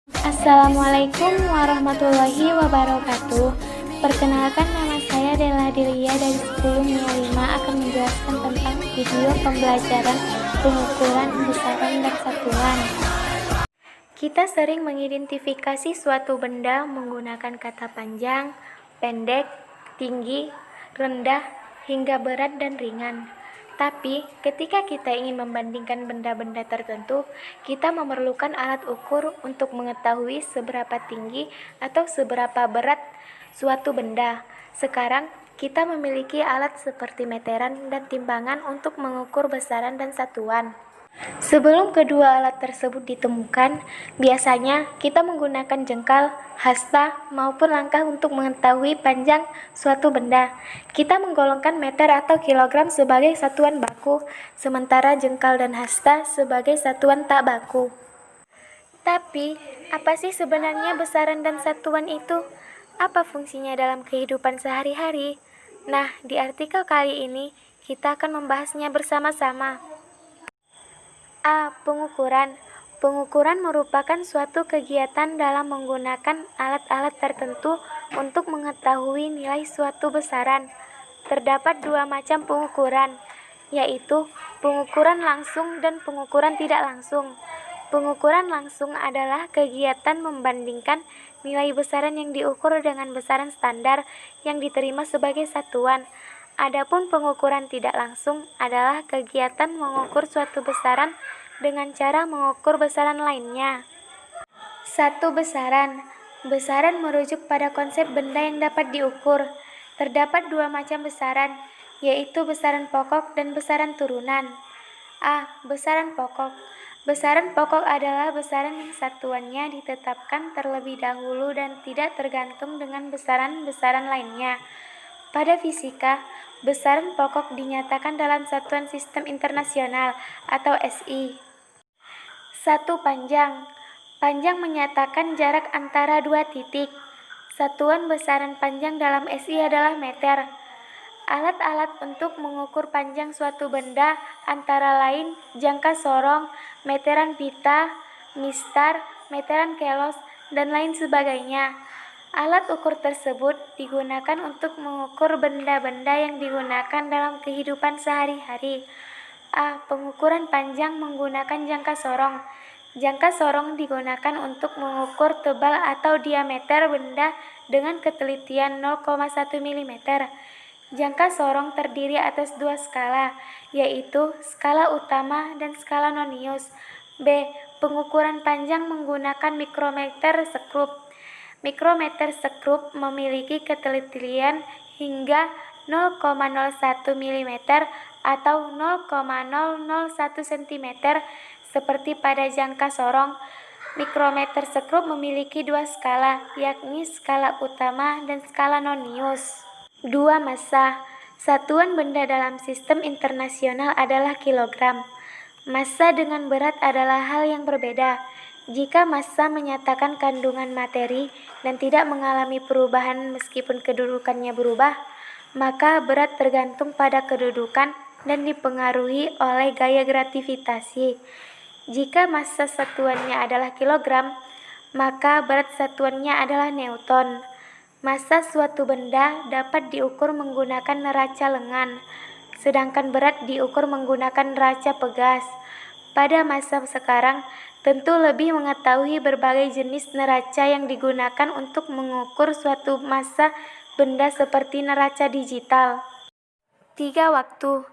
Assalamualaikum warahmatullahi wabarakatuh. Perkenalkan, nama saya Della Dilia dari 10-5 akan menjelaskan tentang video pembelajaran pengukuran besaran dan satuan. Kita sering mengidentifikasi suatu benda menggunakan kata panjang, pendek, tinggi, rendah, hingga berat dan ringan. Tapi, ketika kita ingin membandingkan benda-benda tertentu, kita memerlukan alat ukur untuk mengetahui seberapa tinggi atau seberapa berat suatu benda. Sekarang, kita memiliki alat seperti meteran dan timbangan untuk mengukur besaran dan satuan. Sebelum kedua alat tersebut ditemukan, biasanya kita menggunakan jengkal, hasta, maupun langkah untuk mengetahui panjang suatu benda. Kita menggolongkan meter atau kilogram sebagai satuan baku, sementara jengkal dan hasta sebagai satuan tak baku. Tapi, apa sih sebenarnya besaran dan satuan itu? Apa fungsinya dalam kehidupan sehari-hari? Nah, di artikel kali ini, kita akan membahasnya bersama-sama. A. Pengukuran. Pengukuran merupakan suatu kegiatan dalam menggunakan alat-alat tertentu untuk mengetahui nilai suatu besaran. Terdapat dua macam pengukuran, yaitu pengukuran langsung dan pengukuran tidak langsung. Pengukuran langsung adalah kegiatan membandingkan nilai besaran yang diukur dengan besaran standar yang diterima sebagai satuan. Adapun pengukuran tidak langsung adalah kegiatan mengukur suatu besaran dengan cara mengukur besaran lainnya. 1. Besaran. Besaran merujuk pada konsep benda yang dapat diukur. Terdapat dua macam besaran, yaitu besaran pokok dan besaran turunan. A. Besaran pokok. Besaran pokok adalah besaran yang satuannya ditetapkan terlebih dahulu dan tidak tergantung dengan besaran-besaran lainnya. Pada fisika, besaran pokok dinyatakan dalam Satuan Sistem Internasional atau SI. 1. Panjang. Panjang menyatakan jarak antara dua titik. Satuan besaran panjang dalam SI adalah meter. Alat-alat untuk mengukur panjang suatu benda antara lain jangka sorong, meteran pita, mistar, meteran kelos, dan lain sebagainya. Alat ukur tersebut digunakan untuk mengukur benda-benda yang digunakan dalam kehidupan sehari-hari. A. Pengukuran panjang menggunakan jangka sorong. Jangka sorong digunakan untuk mengukur tebal atau diameter benda dengan ketelitian 0,1 mm. Jangka sorong terdiri atas dua skala, yaitu skala utama dan skala nonius. B. Pengukuran panjang menggunakan mikrometer sekrup. Mikrometer sekrup memiliki ketelitian hingga 0,01 mm atau 0,001 cm. Seperti pada jangka sorong, mikrometer sekrup memiliki dua skala, yakni skala utama dan skala nonius. 2. Massa. Satuan benda dalam sistem internasional adalah kilogram. Massa dengan berat adalah hal yang berbeda. Jika massa menyatakan kandungan materi dan tidak mengalami perubahan meskipun kedudukannya berubah, maka berat tergantung pada kedudukan dan dipengaruhi oleh gaya gravitasi. Jika massa satuannya adalah kilogram, maka berat satuannya adalah newton. Massa suatu benda dapat diukur menggunakan neraca lengan, sedangkan berat diukur menggunakan neraca pegas. Pada masa sekarang, tentu lebih mengetahui berbagai jenis neraca yang digunakan untuk mengukur suatu massa benda seperti neraca digital. 3. Waktu.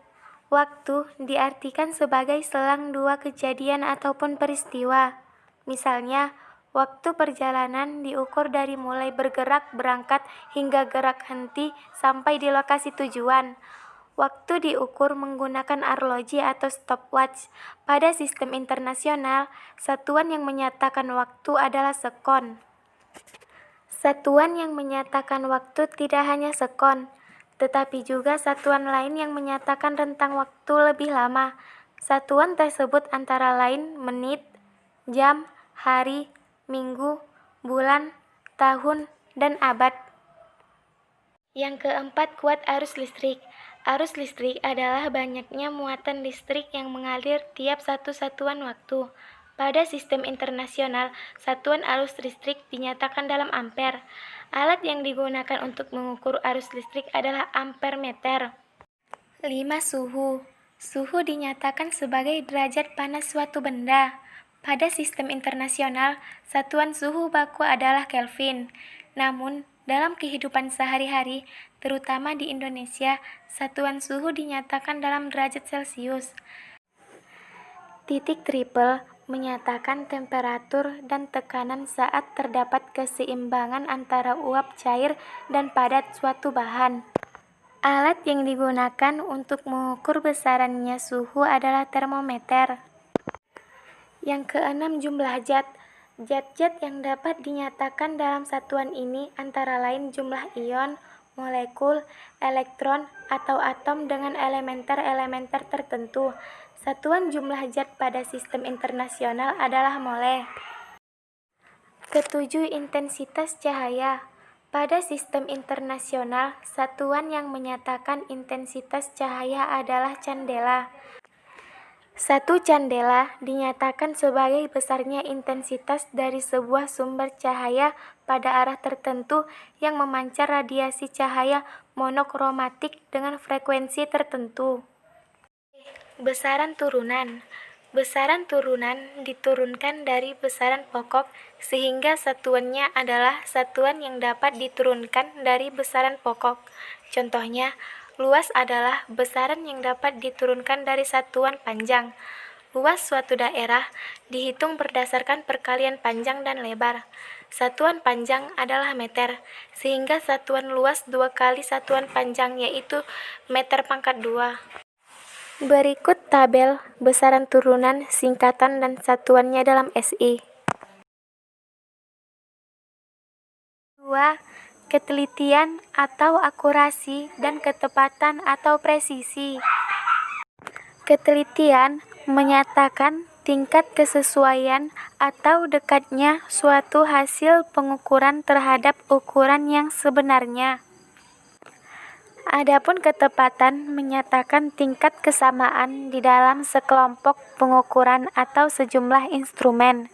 Waktu diartikan sebagai selang dua kejadian ataupun peristiwa. Misalnya, waktu perjalanan diukur dari mulai bergerak berangkat hingga gerak henti sampai di lokasi tujuan. Waktu diukur menggunakan arloji atau stopwatch. Pada sistem internasional, satuan yang menyatakan waktu adalah sekon. Satuan yang menyatakan waktu tidak hanya sekon, tetapi juga satuan lain yang menyatakan rentang waktu lebih lama. Satuan tersebut antara lain menit, jam, hari, minggu, bulan, tahun, dan abad. Yang keempat, kuat arus listrik. Arus listrik adalah banyaknya muatan listrik yang mengalir tiap satu satuan waktu. Pada sistem internasional, satuan arus listrik dinyatakan dalam ampere. Alat yang digunakan untuk mengukur arus listrik adalah ampermeter. 5. Suhu. Suhu dinyatakan sebagai derajat panas suatu benda. Pada sistem internasional, satuan suhu baku adalah Kelvin. Namun, dalam kehidupan sehari-hari, terutama di Indonesia, satuan suhu dinyatakan dalam derajat Celcius. Titik triple menyatakan temperatur dan tekanan saat terdapat keseimbangan antara uap cair dan padat suatu bahan. Alat yang digunakan untuk mengukur besarannya suhu adalah termometer. Yang keenam, jumlah zat. Zat-zat yang dapat dinyatakan dalam satuan ini antara lain jumlah ion, molekul, elektron, atau atom dengan elementer-elementer tertentu. Satuan jumlah zat pada sistem internasional adalah mole. Ketujuh, intensitas cahaya. Pada sistem internasional, satuan yang menyatakan intensitas cahaya adalah candela. Satu candela dinyatakan sebagai besarnya intensitas dari sebuah sumber cahaya pada arah tertentu yang memancar radiasi cahaya monokromatik dengan frekuensi tertentu. Besaran turunan. Besaran turunan diturunkan dari besaran pokok sehingga satuannya adalah satuan yang dapat diturunkan dari besaran pokok. Contohnya, luas adalah besaran yang dapat diturunkan dari satuan panjang. Luas suatu daerah dihitung berdasarkan perkalian panjang dan lebar. Satuan panjang adalah meter, sehingga satuan luas 2 kali satuan panjang yaitu meter pangkat 2. Berikut tabel besaran turunan, singkatan, dan satuannya dalam SI. 2. Ketelitian atau akurasi dan ketepatan atau presisi. Ketelitian menyatakan tingkat kesesuaian atau dekatnya suatu hasil pengukuran terhadap ukuran yang sebenarnya. Adapun ketepatan menyatakan tingkat kesamaan di dalam sekelompok pengukuran atau sejumlah instrumen.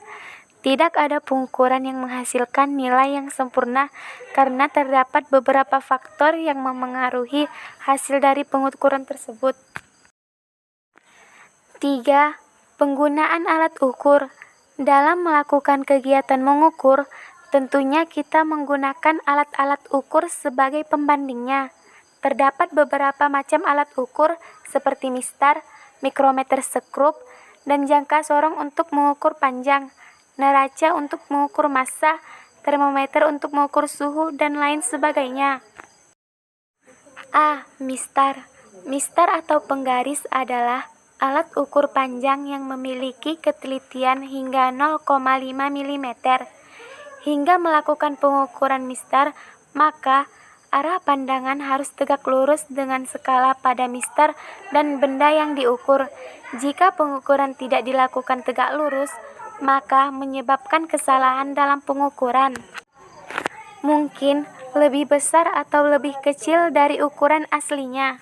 Tidak ada pengukuran yang menghasilkan nilai yang sempurna karena terdapat beberapa faktor yang memengaruhi hasil dari pengukuran tersebut. 3. Penggunaan alat ukur. Dalam melakukan kegiatan mengukur, tentunya kita menggunakan alat-alat ukur sebagai pembandingnya. Terdapat beberapa macam alat ukur seperti mistar, mikrometer sekrup, dan jangka sorong untuk mengukur panjang, neraca untuk mengukur massa, termometer untuk mengukur suhu, dan lain sebagainya. A. Mistar. Mistar atau penggaris adalah alat ukur panjang yang memiliki ketelitian hingga 0,5 mm. Hingga melakukan pengukuran mistar, maka arah pandangan harus tegak lurus dengan skala pada mistar dan benda yang diukur. Jika pengukuran tidak dilakukan tegak lurus, maka menyebabkan kesalahan dalam pengukuran. Mungkin lebih besar atau lebih kecil dari ukuran aslinya.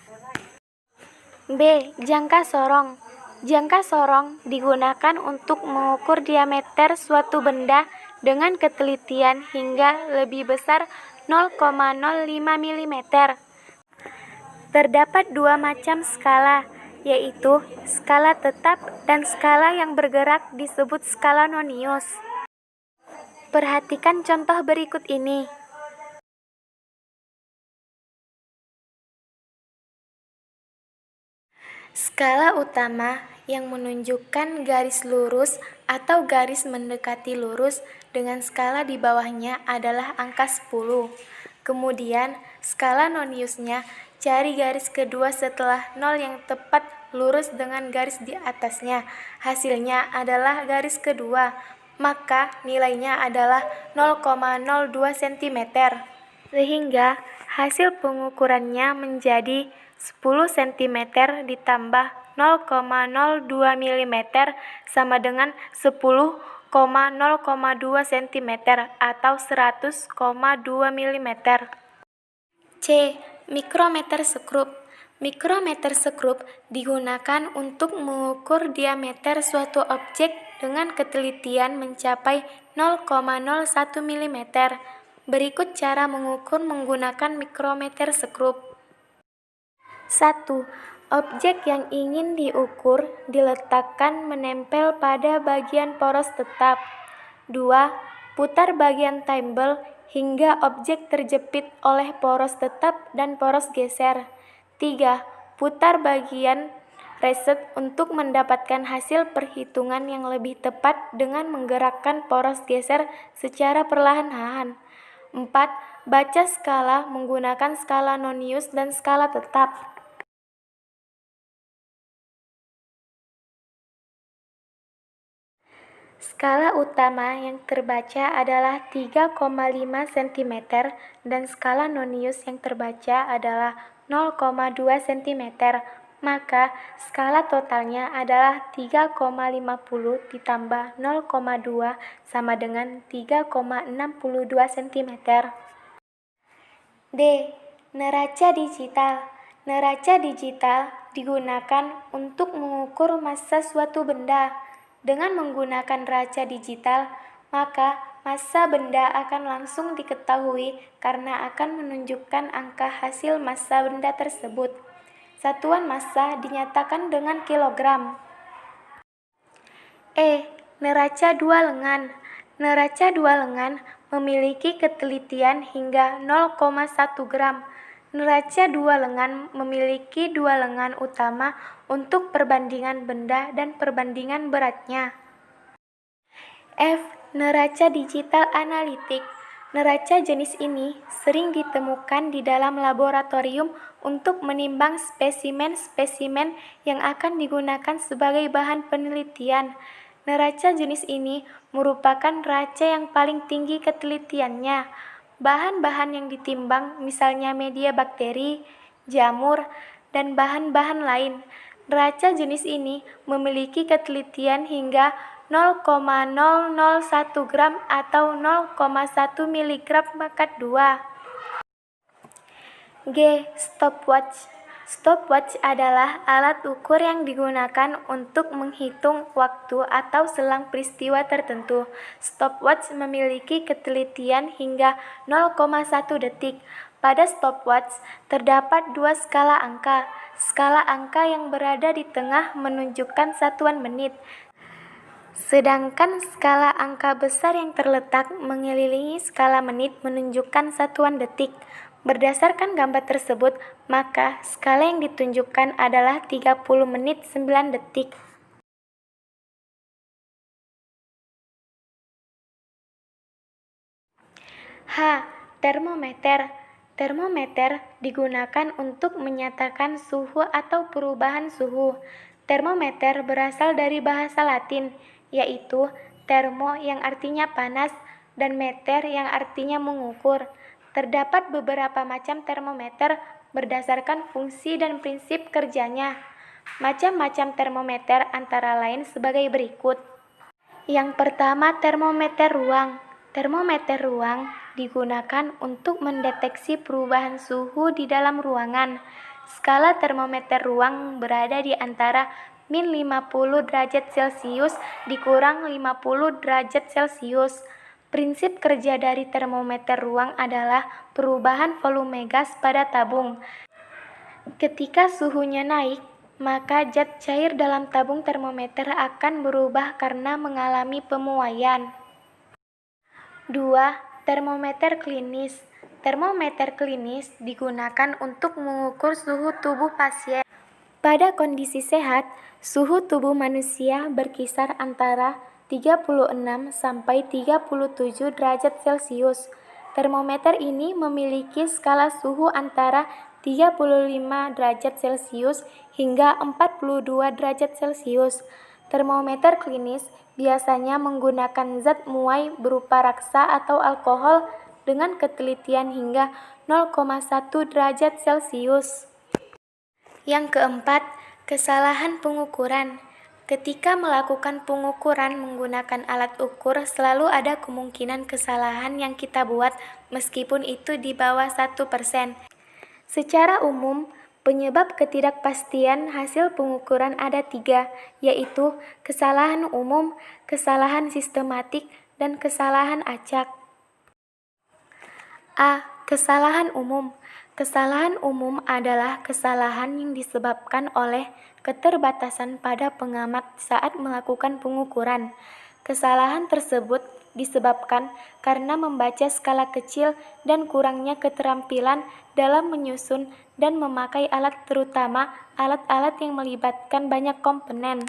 B. Jangka sorong. Jangka sorong digunakan untuk mengukur diameter suatu benda dengan ketelitian hingga lebih besar 0,05 mm. Terdapat dua macam skala, yaitu skala tetap dan skala yang bergerak disebut skala Nonius. Perhatikan contoh berikut ini. Skala utama yang menunjukkan garis lurus atau garis mendekati lurus dengan skala di bawahnya adalah angka 10. Kemudian, skala Noniusnya, cari garis kedua setelah 0 yang tepat lurus dengan garis di atasnya. Hasilnya adalah garis kedua, maka nilainya adalah 0,02 cm. Sehingga hasil pengukurannya menjadi 10 cm ditambah 0,02 mm sama dengan 10,0,2 cm atau 100,2 mm. C. Mikrometer sekrup. Mikrometer sekrup digunakan untuk mengukur diameter suatu objek dengan ketelitian mencapai 0,01 mm. Berikut cara mengukur menggunakan mikrometer skrup. 1. Objek yang ingin diukur diletakkan menempel pada bagian poros tetap. 2. Putar bagian thimble hingga objek terjepit oleh poros tetap dan poros geser. 3. Putar bagian reset untuk mendapatkan hasil perhitungan yang lebih tepat dengan menggerakkan poros geser secara perlahan-lahan. 4. Baca skala menggunakan skala nonius dan skala tetap. Skala utama yang terbaca adalah 3,5 cm dan skala nonius yang terbaca adalah 0,2 cm. Maka skala totalnya adalah 3,50 ditambah 0,2 sama dengan 3,62 cm. D. Neraca digital. Neraca digital digunakan untuk mengukur massa suatu benda. Dengan menggunakan neraca digital, maka massa benda akan langsung diketahui karena akan menunjukkan angka hasil massa benda tersebut. Satuan massa dinyatakan dengan kilogram. E. Neraca dua lengan. Neraca dua lengan memiliki ketelitian hingga 0,1 gram. Neraca dua lengan memiliki dua lengan utama untuk perbandingan benda dan perbandingan beratnya. F. Neraca digital analitik. Neraca jenis ini sering ditemukan di dalam laboratorium untuk menimbang spesimen-spesimen yang akan digunakan sebagai bahan penelitian. Neraca jenis ini merupakan neraca yang paling tinggi ketelitiannya. Bahan-bahan yang ditimbang misalnya media bakteri, jamur, dan bahan-bahan lain. Neraca jenis ini memiliki ketelitian hingga 0,001 gram atau 0,1 mg/2. G. Stopwatch. Stopwatch adalah alat ukur yang digunakan untuk menghitung waktu atau selang peristiwa tertentu. Stopwatch memiliki ketelitian hingga 0,1 detik. Pada stopwatch terdapat dua skala angka. Skala angka yang berada di tengah menunjukkan satuan menit, sedangkan skala angka besar yang terletak mengelilingi skala menit menunjukkan satuan detik. Berdasarkan gambar tersebut, maka skala yang ditunjukkan adalah 30 menit 9 detik. H. Termometer. Termometer digunakan untuk menyatakan suhu atau perubahan suhu. Termometer berasal dari bahasa Latin, yaitu termo yang artinya panas dan meter yang artinya mengukur. Terdapat beberapa macam termometer berdasarkan fungsi dan prinsip kerjanya. Macam-macam termometer antara lain sebagai berikut. Yang pertama, termometer ruang. Termometer ruang digunakan untuk mendeteksi perubahan suhu di dalam ruangan. Skala termometer ruang berada di antara min 50 derajat Celcius dikurang 50 derajat Celcius. Prinsip kerja dari termometer ruang adalah perubahan volume gas pada tabung. Ketika suhunya naik, maka zat cair dalam tabung termometer akan berubah karena mengalami pemuaian. 2. Termometer klinis. Termometer klinis digunakan untuk mengukur suhu tubuh pasien. Pada kondisi sehat, suhu tubuh manusia berkisar antara 36 sampai 37 derajat Celcius. Termometer ini memiliki skala suhu antara 35 derajat Celcius hingga 42 derajat Celcius. Termometer klinis biasanya menggunakan zat muai berupa raksa atau alkohol dengan ketelitian hingga 0,1 derajat Celcius. Yang keempat, kesalahan pengukuran. Ketika melakukan pengukuran menggunakan alat ukur, selalu ada kemungkinan kesalahan yang kita buat meskipun itu di bawah 1%. Secara umum, Penyebab ketidakpastian hasil pengukuran ada 3, yaitu kesalahan umum, kesalahan sistematik, dan kesalahan acak. A. Kesalahan umum. Kesalahan umum adalah kesalahan yang disebabkan oleh keterbatasan pada pengamat saat melakukan pengukuran. Kesalahan tersebut disebabkan karena membaca skala kecil dan kurangnya keterampilan dalam menyusun dan memakai alat, terutama alat-alat yang melibatkan banyak komponen.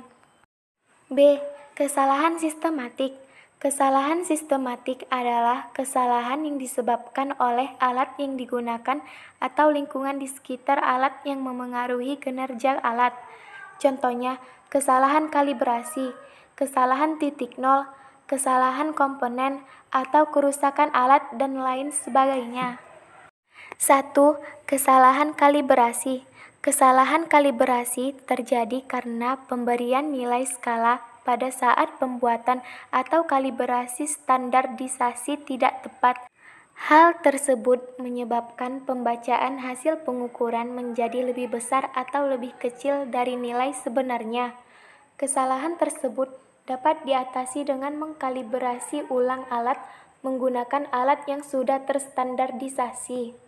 B. Kesalahan sistematik. Kesalahan sistematik adalah kesalahan yang disebabkan oleh alat yang digunakan atau lingkungan di sekitar alat yang memengaruhi kinerja alat. Contohnya, kesalahan kalibrasi, kesalahan titik nol, kesalahan komponen, atau kerusakan alat, dan lain sebagainya. 1. Kesalahan kalibrasi. Kesalahan kalibrasi terjadi karena pemberian nilai skala pada saat pembuatan atau kalibrasi standarisasi tidak tepat. Hal tersebut menyebabkan pembacaan hasil pengukuran menjadi lebih besar atau lebih kecil dari nilai sebenarnya. Kesalahan tersebut dapat diatasi dengan mengkalibrasi ulang alat menggunakan alat yang sudah terstandarisasi.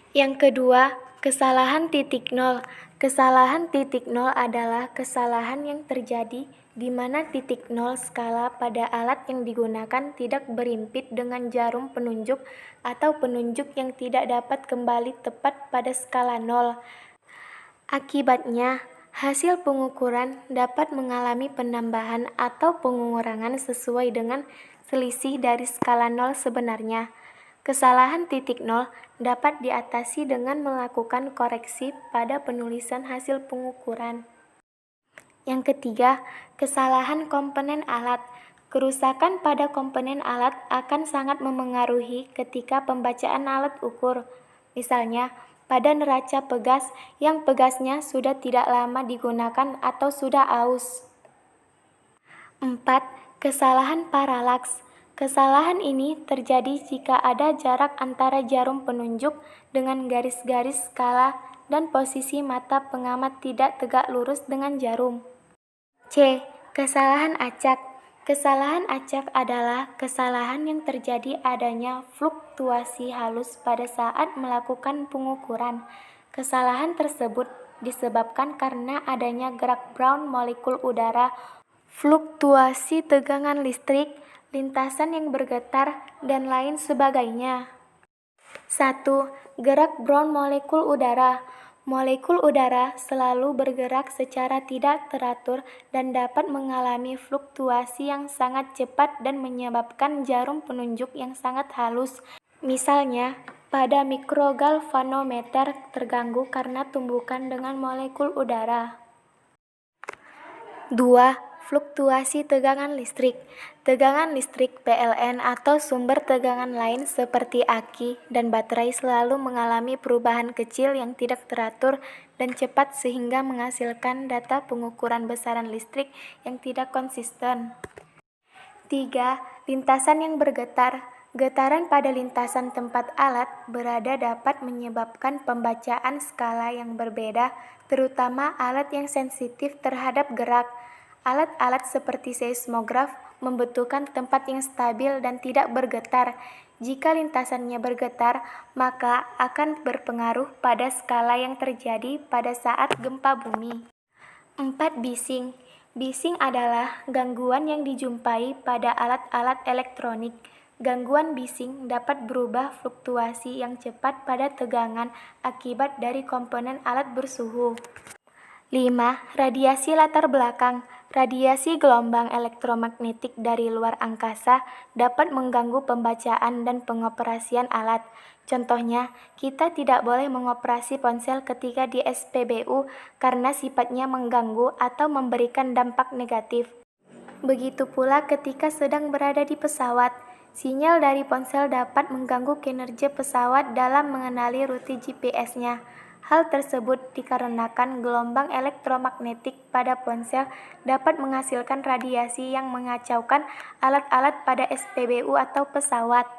Yang kedua, kesalahan titik nol. Kesalahan titik nol adalah kesalahan yang terjadi di mana titik nol skala pada alat yang digunakan tidak berimpit dengan jarum penunjuk atau penunjuk yang tidak dapat kembali tepat pada skala nol. Akibatnya, hasil pengukuran dapat mengalami penambahan atau pengurangan sesuai dengan selisih dari skala nol sebenarnya. Kesalahan titik nol dapat diatasi dengan melakukan koreksi pada penulisan hasil pengukuran. Yang ketiga, kesalahan komponen alat. Kerusakan pada komponen alat akan sangat memengaruhi ketika pembacaan alat ukur. Misalnya, pada neraca pegas yang pegasnya sudah tidak lama digunakan atau sudah aus. 4. Kesalahan paralaks. Kesalahan ini terjadi jika ada jarak antara jarum penunjuk dengan garis-garis skala dan posisi mata pengamat tidak tegak lurus dengan jarum. C. Kesalahan acak. Kesalahan acak adalah kesalahan yang terjadi adanya fluktuasi halus pada saat melakukan pengukuran. Kesalahan tersebut disebabkan karena adanya gerak Brown molekul udara, fluktuasi tegangan listrik, lintasan yang bergetar, dan lain sebagainya. 1. Gerak Brown molekul udara. Molekul udara selalu bergerak secara tidak teratur dan dapat mengalami fluktuasi yang sangat cepat dan menyebabkan jarum penunjuk yang sangat halus. Misalnya, pada mikrogalvanometer terganggu karena tumbukan dengan molekul udara. 2. Fluktuasi tegangan listrik. Tegangan listrik PLN atau sumber tegangan lain seperti aki dan baterai selalu mengalami perubahan kecil yang tidak teratur dan cepat sehingga menghasilkan data pengukuran besaran listrik yang tidak konsisten. 3. Lintasan yang bergetar. Getaran pada lintasan tempat alat berada dapat menyebabkan pembacaan skala yang berbeda, terutama alat yang sensitif terhadap gerak. Alat-alat seperti seismograf membutuhkan tempat yang stabil dan tidak bergetar. Jika lintasannya bergetar, maka akan berpengaruh pada skala yang terjadi pada saat gempa bumi. 4. Bising. Bising adalah gangguan yang dijumpai pada alat-alat elektronik. Gangguan bising dapat berubah fluktuasi yang cepat pada tegangan akibat dari komponen alat bersuhu. 5. Radiasi latar belakang. Radiasi gelombang elektromagnetik dari luar angkasa dapat mengganggu pembacaan dan pengoperasian alat. Contohnya, kita tidak boleh mengoperasi ponsel ketika di SPBU karena sifatnya mengganggu atau memberikan dampak negatif. Begitu pula ketika sedang berada di pesawat. Sinyal dari ponsel dapat mengganggu kinerja pesawat dalam mengenali rute GPS-nya. Hal tersebut dikarenakan gelombang elektromagnetik pada ponsel dapat menghasilkan radiasi yang mengacaukan alat-alat pada SPBU atau pesawat.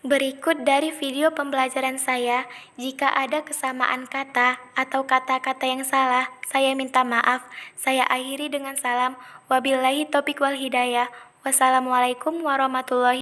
Berikut dari video pembelajaran saya, jika ada kesamaan kata atau kata-kata yang salah, saya minta maaf. Saya akhiri dengan salam. Wabillahi taufiq wal hidayah. Wassalamualaikum warahmatullahi